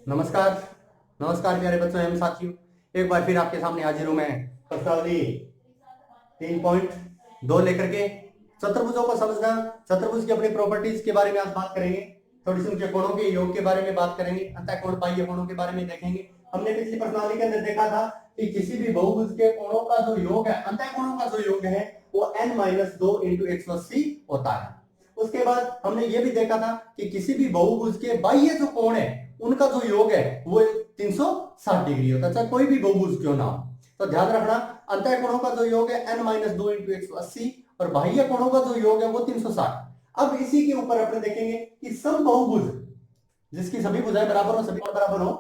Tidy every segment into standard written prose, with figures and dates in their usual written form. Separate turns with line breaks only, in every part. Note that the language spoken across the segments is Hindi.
नमस्कार। नमस्कार प्यारे बच्चों एवं साथियों, एक बार फिर आपके सामने हाजिर हूं मैं प्रश्नावली 3.2 लेकर के। चतुर्भुजों को समझना, चतुर्भुज की अपनी प्रॉपर्टीज के बारे में आज बात करेंगे। थोड़ी सी उनके कोणों के योग के बारे में बात करेंगे, अंतः कोण बाह्य कोणों के बारे में देखेंगे। हमने पिछली प्रश्नावली के अंदर देखा था कि किसी भी बहुभुज के कोणों का जो योग है, अंतः कोणों का जो योग है वो n-2 इंटू 180 होता है। उसके बाद हमने ये भी देखा था कि किसी भी बहुभुज के बाह्य जो कोण है उनका जो योग है वो 360 डिग्री होता है, चाहे कोई भी बहुभुज क्यों ना हो। तो ध्यान रखना, अंतः कोणों का जो योग है n-2 इंटू 180 और बाह्य कोणों का जो योग है वो 360। अब इसी के ऊपर अपने देखेंगे कि समबाहुभुज जिसकी सभी भुजाएं बराबर हो, सभी कोण बराबर हो,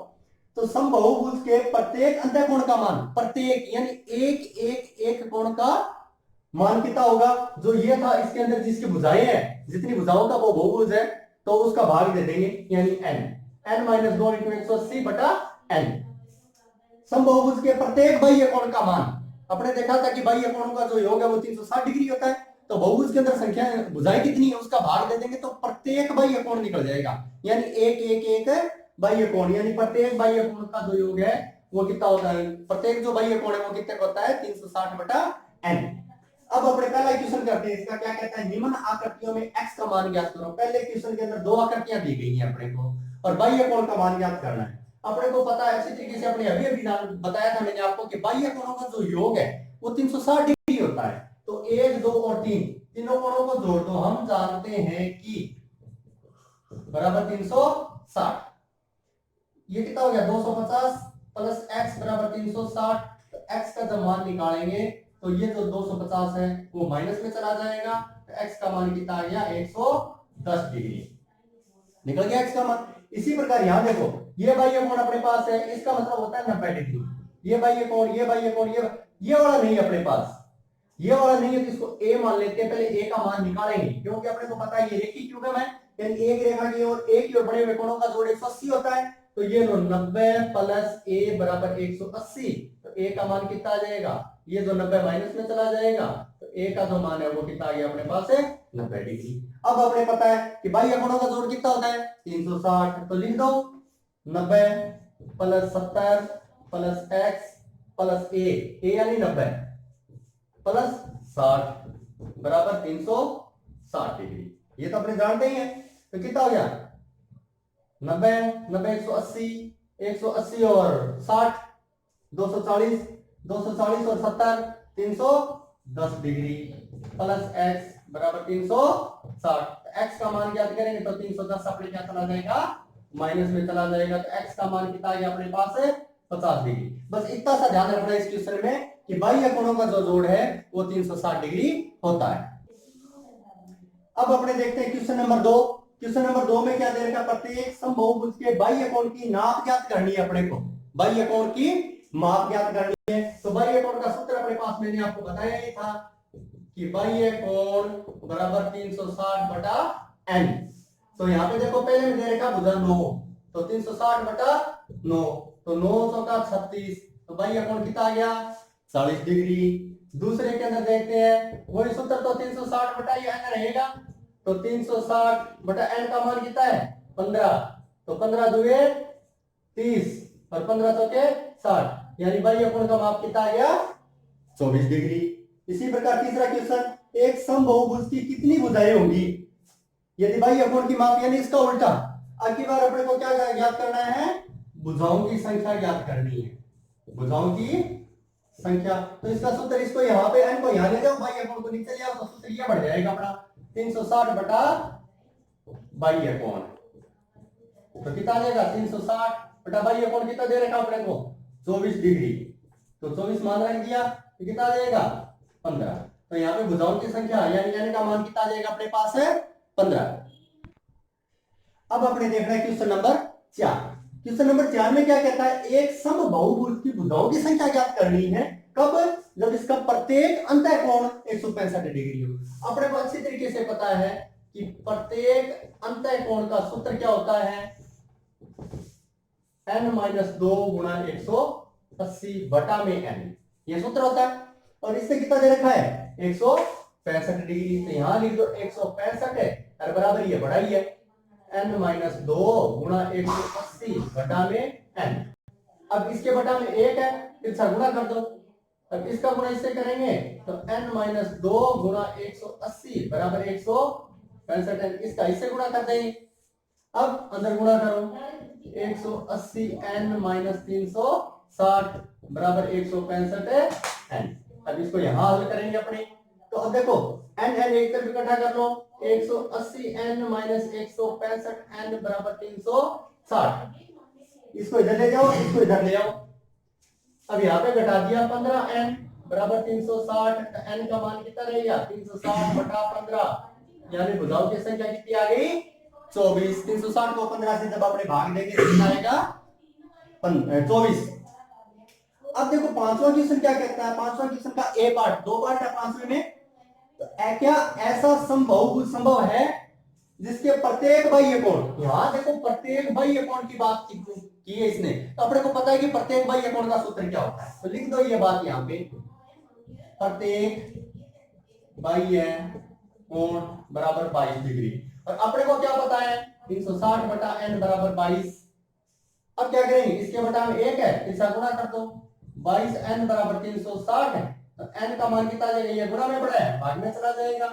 तो समबाहुभुज के प्रत्येक अंतः कोण का मान, प्रत्येक यानी एक एक एक कोण का मान कितना होगा। जो ये था इसके अंदर जिसकी भुजाएं हैं, जितनी भुजाओं का वो बहुभुज है तो उसका भाग दे देंगे यानी n-2 इंटू 180 बटा n। समबाहुभुज के प्रत्येक बाह्य कोण का मान, अपने देखा था कि बाह्य कोणों का जो योग है वो 360 डिग्री होता है। तो बहुभुज के अंदर संख्या भुजाएं कितनी है उसका भाग दे देंगे तो प्रत्येक बाह्य कोण निकल जाएगा, यानी एक एक एक बाह्य कोण, यानी प्रत्येक बाह्य कोण का जो योग है वो कितना होता है, प्रत्येक जो बाह्य कोण है वो कितने का होता है 360 बटा n। अब अपने पहला क्वेश्चन करते हैं, इसका क्या कहता है, निम्न आकृतियों में x का मान ज्ञात करो। पहले क्वेश्चन के अंदर दो आकृतियां दी गई हैं अपने को और बाह्य कोण का मान ज्ञात करना है। अपने को पता है अच्छी तरीके से, अपने अभी अभी बताया था मैंने आपको कि बाह्य कोणों का जो योग है वो 360 डिग्री होता है। तो 1 2 और 3 तीनों कोणों को जोड़ दो, हम जानते हैं कि बराबर 360। ये कितना हो गया 250 प्लस x बराबर 360। तो x का जब मान निकालेंगे तो ये जो 250 है वो माइनस में चला जाएगा, तो x का मान कितना आ गया 110 डिग्री निकल गया x का मान। इसी प्रकार यहां देखो, ये बाह्य कोण अपने पास है, इसका मतलब होता है 90 डिग्री। ये बाह्य कोण, ये बाह्य कोण, ये वाला नहीं है अपने पास, ये वाला नहीं है तो इसको a मान लेते हैं। पहले a का मान निकालेंगे क्योंकि अपने को पता है ये रेखीय क्यूब है, यानी एक रेखा की और एक की ओर बड़े हुए कोणों का जोड़ 180 होता है। तो ये 90 प्लस a बराबर 180, तो a का मान कितना आ जाएगा, ये जो 90 माइनस में चला जाएगा तो a का जो मान है वो कितना आ गया अपने पास है 90 डिग्री। अब अपने पता है कि बाह्य कोणों का जोड़ कितना होता है 360, तो लिख दो 90 plus 70 plus x plus a यानी 90 प्लस 60 बराबर 360 डिग्री। ये तो अपने जानते ही हैं। तो कितना हो गया 90 90 180 और 60 240 240 और 70 310 डिग्री प्लस x बराबर 360। x का मान ज्ञात करेंगे तो 310 अपने क्या चला जाएगा माइनस में चला जाएगा, तो x का मान कितना आ गया अपने पास है 50 डिग्री। बस इतना सा ध्यान रखना इस क्वेश्चन में कि बाह्य कोणों का जो जोड़ है वो 360 डिग्री होता है। अब अपने देखते हैं क्वेश्चन नंबर 2। क्वेश्चन नंबर 2 में क्या दे रखा, प्रत्येक समबाहुभुज के बाह्य कोण की नाप ज्ञात करनी है। अपने को बाह्य कोण की माप ज्ञात करनी है। तो बाह्य कोण का सूत्र अपने पास मैंने आपको बताया ही था कि बाह्य कोण बराबर 360 बटा n। तो यहाँ पे देखो पहले में दे रखा भुजा 9, तो 360 बटा 9, तो 9 का 36, तो बाह्य कोण कितना आ गया 40 डिग्री। दूसरे के अंदर देखते हैं वही सूत्र, तो 360 बटा ये n रहेगा, तो 360 बटा n का मान कितना है 15, तो 15 दुए 30 और 15 चौके 60, यानी बाह्य कोण का माप कितना आ गया 24 डिग्री। इसी प्रकार तीसरा क्वेश्चन, एक समबाहुभुज की कितनी भुजाएं होंगी यदि बाह्य कोण की माप, यानी इसका उल्टा। अब की बार अपने को क्या ज्ञात करना है, भुजाओं की संख्या ज्ञात करनी है, भुजाओं की संख्या। तो इसका सूत्र, इसको यहाँ पे n को यहाँ ले जाओ, बाह्य कोण को नीचे ले आओ, तो सूत्र ये बढ़ जाएगा अपना 360 बटा बाह्य कोण, तो कितना आ जाएगा 360 बटा बाह्य कोण कितना दे रखा अपने को 24 डिग्री, तो 24 मान रख दिया तो कितना आ जाएगा 15। तो यहाँ पे भुजाओं की संख्या यानी n का मान कितना आ जाएगा अपने पास है 15। अब अपने देखना है क्वेश्चन नंबर 4। क्वेश्चन नंबर 4 में क्या कहता है, एक समबाहुभुज की भुजाओं की संख्या ज्ञात करनी है। कब, जब इसका प्रत्येक अंतः कोण 165 डिग्री हो। अपने को अच्छी तरीके से पता है कि प्रत्येक अंतः कोण का सूत्र क्या होता है n-2 गुणा 180 बटा में n, ये सूत्र होता है। और इससे कितना दे रखा है 165 डिग्री, तो यहां लिख दो 165 है और बराबर ये बड़ा ही है n माइनस 2 गुणा 180 बटा में n। अब इसके बटा में 1 है, इसका गुणा कर दो। अब इसका गुणा इससे करेंगे तो n माइनस 2 गुणा 180 बराबर 165 n। इसका इससे गुणा कर देंगे। अब अंदर गुणा करो, 180 n माइनस 360 बराबर 165 n। अब इसको यहां हल करेंगे अपने। तो अब देखो n n एक तरफ इकट्ठा कर लो, 180 n माइनस 165 n बराबर 360। इसको इधर ले जाओ, इसको इधर ले आओ। अब यहाँ पे घटा दिया 15 n बराबर 360। n का मान कितना रहेगा 360 बटा 15, यानी भुजाओं की संख्या कितनी आ गई 24। 360 को 15 से जब अपने भाग देंगे तो कितना आएगा 24। अब देखो पांचवा क्वेश्चन क्या कहता है, पांचवा क्वेश्चन का ए पार्ट, दो पार्ट है पांचवे में। तो क्या ऐसा संभव है जिसके प्रत्येक बाह्य कोण, यहां देखो प्रत्येक बाह्य कोण की बात की है इसने, तो अपने को पता है कि प्रत्येक बाह्य कोण का सूत्र क्या होता है। तो लिख दो ये बात यहाँ पे, प्रत्येक बाह्य कोण बराबर 22 डिग्री। और अपने को क्या पता है 360 बटा n बराबर 22। अब क्या करेंगे, इसके बटा में 1 है, इसका गुणा कर दो। 22 n बराबर 360 है, तो n का मान कितना जाएगा, ये गुणा में पड़ा है, भाग में चला जाएगा।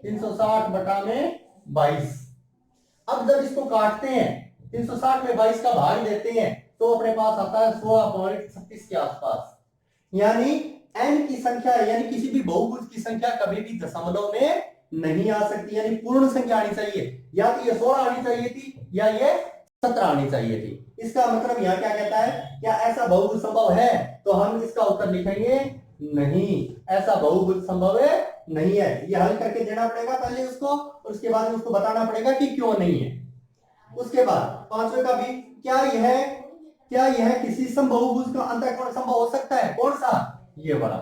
360 बटा में 22। अब जब इसको काटते हैं 360 में 22 का भाग देते हैं तो अपने पास आता है 16.36 के आसपास। यानी n की संख्या, यानी किसी भी बहुभुज की संख्या कभी भी दशमलव में नहीं आ सकती, यानी पूर्ण संख्या आनी चाहिए। या तो ये 16 आनी चाहिए थी या ये 17 आनी चाहिए थी। इसका मतलब यहाँ क्या कहता है, क्या ऐसा बहुभुज संभव है, तो हम इसका उत्तर लिखेंगे नहीं, ऐसा बहुभुज संभव है नहीं है। ये हल करके देना पड़ेगा पहले उसको, और उसके बाद उसको बताना पड़ेगा कि क्यों नहीं है। उसके बाद पांचवे का भी, क्या यह किसी समबहुभुज का अंतःकोण संभव हो सकता है, कौन सा, ये वाला।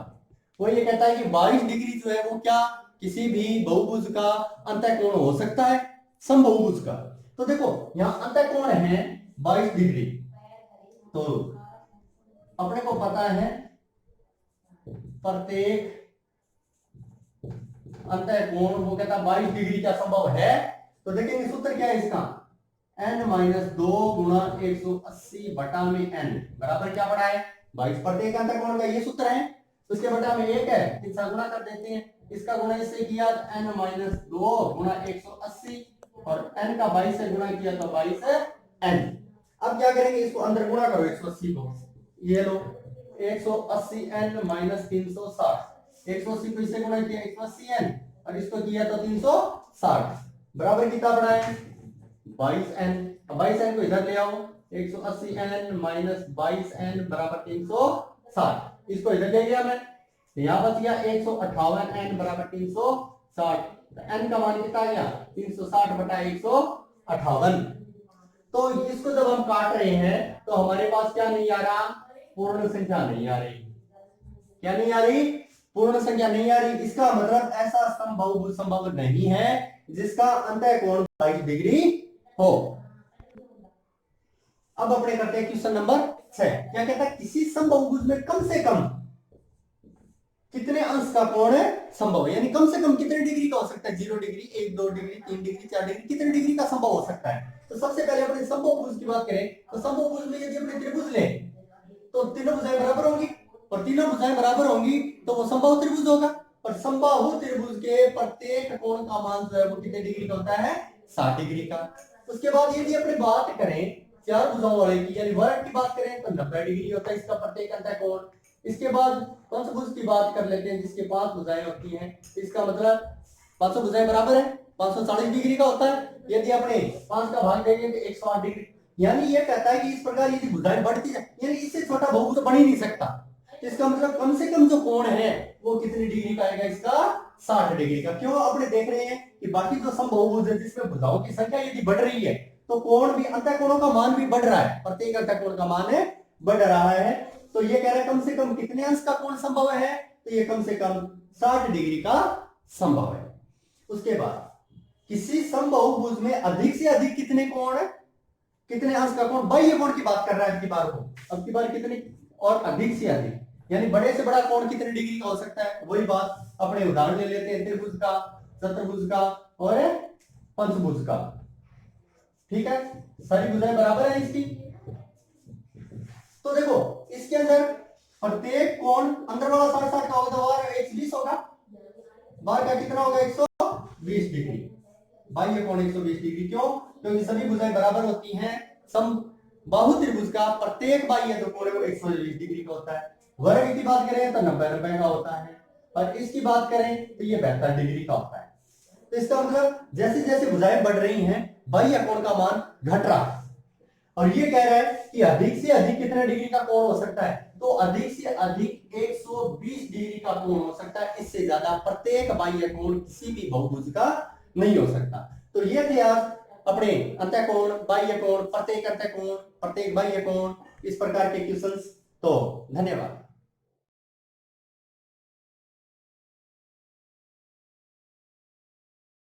वो ये कहता है कि 22 डिग्री जो है वो क्या किसी भी बहुभुज का अंतःकोण हो सकता है, समबहुभुज का। तो देखो यहाँ अंतःकोण है 22 डिग्री, तो अपने को पता है प्रत्येक अंतःकोण वो कहता है 22 डिग्री का संभव है। तो देखेंगे सूत्र क्या है इसका, n माइनस 2 गुणा 180 बटा में n बराबर क्या पड़ा है 22। प्रत्येक अंतःकोण का ये सूत्र है। उसके बटा में 1 है, इसका गुणा कर देते हैं। इसका गुणा इससे किया तो n माइनस 2 गुणा 180, और n का 22 से गुणा किया तो 22 है n। अब क्या करेंगे, इसको अंदर गुणा करो 180 को, ये लो 180 n माइनस 360। 180 को इससे गुणा किया 180 n, और इसको किया तो 360 बराबर कितना पड़ा है 22 n। 22 n को इधर ले आओ, 180 n माइनस 22 n बराबर 360। इसको इधर ले गया मैं, यहाँ बच गया 158 n बराबर 360। तो n का मान कितना आ गया 360 बटा 158। तो इसको जब हम काट रहे हैं तो हमारे पास क्या नहीं आ रहा, पूर्ण संख्या नहीं आ रही। क्या नहीं आ रही, पूर्ण संख्या नहीं आ रही। इसका मतलब ऐसा समबहुभुज संभव नहीं है जिसका अंतःकोण 22 डिग्री हो। अब अपने करते हैं क्वेश्चन नंबर 6। क्या कहता है, किसी समबहुभुज में कम से कम कितने अंश का कोण संभव है, यानी कम से कम कितने डिग्री का हो सकता है, 0 डिग्री, 1, 2 डिग्री, 3 डिग्री, 4 डिग्री, कितने डिग्री का संभव हो सकता है। तो सबसे पहले अपने समबहुभुज की बात करें तो समबहुभुज में यदि अपने त्रिभुज ले तो तीनों भुजाएं बराबर होंगी, और तीनों भुजाएं बराबर होंगी तो वो समबाहु त्रिभुज होगा। और समबाहु त्रिभुज के प्रत्येक कोण का मान जो है वो कितने डिग्री का होता है 60 डिग्री का। उसके बाद यदि अपने बात करें चार भुजाओं वाले की, यानी वर्ग की बात करें तो 90 डिग्री होता है इसका प्रत्येक अंतःकोण। इसके बाद पंचभुज की बात कर लेते हैं जिसके 5 भुजाएं होती हैं, इसका मतलब 500 भुजाएं बराबर है 540 डिग्री का होता है। यदि अपने 5 का भाग देंगे तो 108 डिग्री। यानी ये कहता है कि इस प्रकार यदि भुजाएं बढ़ती है, यानी इससे छोटा बहुभुज तो बन ही नहीं सकता। इसका मतलब कम से कम जो कोण है वो कितनी डिग्री का आएगा, इसका 60 डिग्री का। क्यों, अपने देख रहे हैं कि बाकी जो समबहुभुज है जिसमें भुजाओं की संख्या यदि बढ़ रही है तो कोण भी, अंतःकोणों का मान भी बढ़ रहा है, प्रत्येक अंतःकोण का मान बढ़ रहा है। तो ये कह रहा है कम से कम कितने अंश का कोण संभव है, तो ये कम से कम 60 डिग्री का संभव है। उसके बाद किसी समबहुभुज में अधिक से अधिक कितने कोण, कितने अंश का कोण, बाह्य कोण की बात कर रहा है अब की बार कितने और अधिक से अधिक, यानी बड़े से बड़ा कोण कितने डिग्री का हो सकता है। वही बात अपने उदाहरण ले लेते हैं त्रिभुज का, चतुर्भुज का और पंचभुज का। ठीक है, सारी भुजाएं बराबर है इसकी। तो देखो इसके अंदर प्रत्येक कोण अंदर वाला 60 का होगा तो बाहर 120 होगा, बाहर का कितना होगा 120 डिग्री, बाह्य कोण 120 डिग्री। क्यों? क्योंकि सभी भुजाएं बराबर होती हैं। सम बाहु त्रिभुज का प्रत्येक बाह्य जो कोण है वो 120 डिग्री का होता है। वर्ग की बात करें तो 90 का होता है, और इसकी बात करें तो ये 72 डिग्री का होता है। तो इसका मतलब जैसे जैसे भुजाएं बढ़ रही हैं बाह्य कोण का मान घट रहा है, और ये कह रहा है कि अधिक से अधिक कितने डिग्री का कोण हो सकता है, तो अधिक से अधिक 120 डिग्री का कोण हो सकता है। इससे ज्यादा प्रत्येक बाह्य कोण किसी भी बहुभुज का नहीं हो सकता। तो ये थे आज अपने अंतःकोण, बाह्य कोण, प्रत्येक अंतःकोण, प्रत्येक बाह्य कोण, इस प्रकार के क्वेश्चंस। तो धन्यवाद।